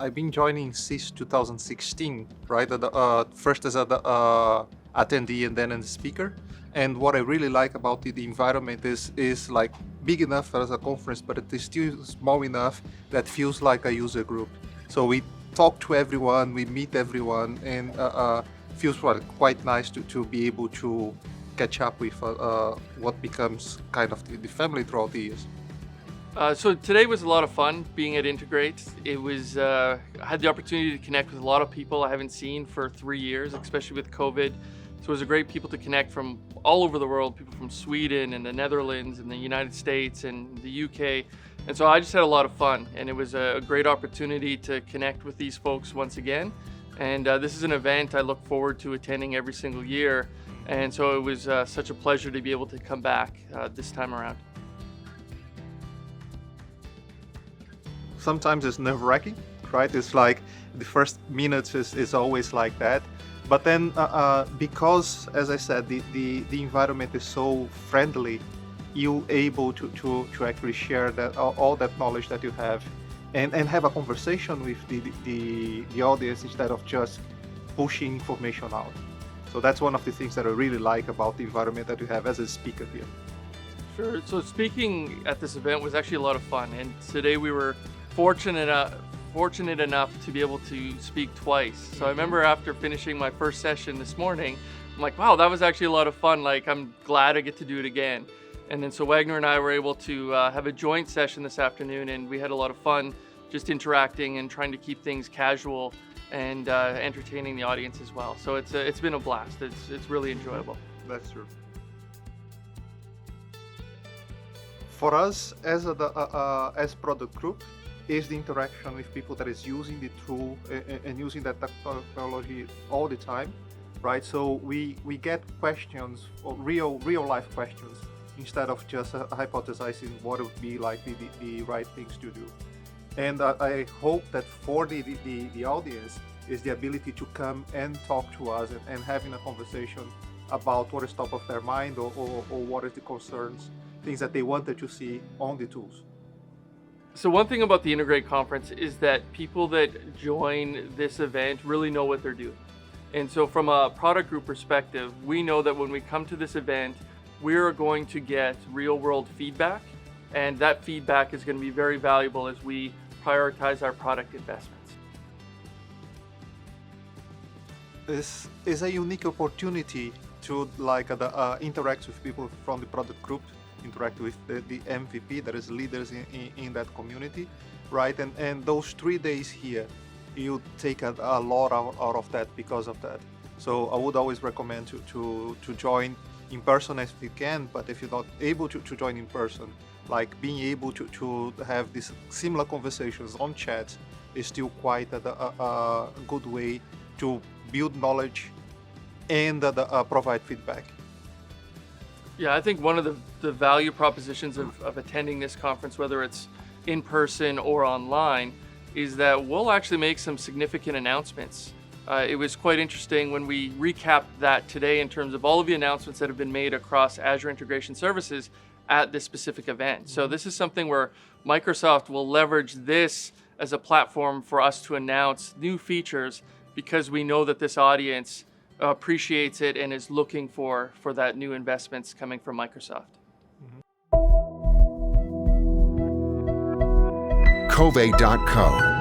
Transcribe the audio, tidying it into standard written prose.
I've been joining since 2016, right? First as an attendee and then as a speaker. And what I really like about the environment is like big enough as a conference, but it is still small enough that feels like a user group. So we talk to everyone, we meet everyone, and feels quite nice to be able to catch up with what becomes kind of the family throughout the years. So today was a lot of fun being at Integrate. It was, I had the opportunity to connect with a lot of people I haven't seen for 3 years, especially with COVID. So it was a great people to connect from all over the world, people from Sweden and the Netherlands and the United States and the UK. And so I just had a lot of fun, and it was a great opportunity to connect with these folks once again. And this is an event I look forward to attending every single year. And so it was such a pleasure to be able to come back this time around. Sometimes it's nerve-wracking, right? It's like the first minutes is always like that. But then because, as I said, the environment is so friendly, you're able to actually share that all that knowledge that you have and have a conversation with the audience instead of just pushing information out. So that's one of the things that I really like about the environment that you have as a speaker here. Sure. So speaking at this event was actually a lot of fun, and today we were fortunate enough to be able to speak twice. So I remember after finishing my first session this morning, I'm like, wow, that was actually a lot of fun. Like, I'm glad I get to do it again. And then so Wagner and I were able to have a joint session this afternoon, and we had a lot of fun just interacting and trying to keep things casual and entertaining the audience as well. So it's been a blast. It's really enjoyable. That's true. For us as as product group, is the interaction with people that is using the tool and using that technology all the time, right? So we get questions, or real life questions, instead of just hypothesizing what would be like the right things to do. And I hope that for the audience is the ability to come and talk to us and having a conversation about what is top of their mind or what is the concerns, things that they wanted to see on the tools. So one thing about the Integrate conference is that people that join this event really know what they're doing. And so from a product group perspective, we know that when we come to this event, we're going to get real world feedback, and that feedback is going to be very valuable as we prioritize our product investments. This is a unique opportunity to interact with people from the product group, interact with the MVP, that is leaders in that community, right? And those 3 days here, you take a lot out of that because of that. So I would always recommend to join in person if you can, but if you're not able to join in person, like being able to have these similar conversations on chat is still quite a good way to build knowledge and provide feedback. Yeah, I think one of the value propositions of attending this conference, whether it's in person or online, is that we'll actually make some significant announcements. It was quite interesting when we recapped that today in terms of all of the announcements that have been made across Azure Integration Services at this specific event. So this is something where Microsoft will leverage this as a platform for us to announce new features, because we know that this audience appreciates it and is looking for that new investments coming from Microsoft. Covey.co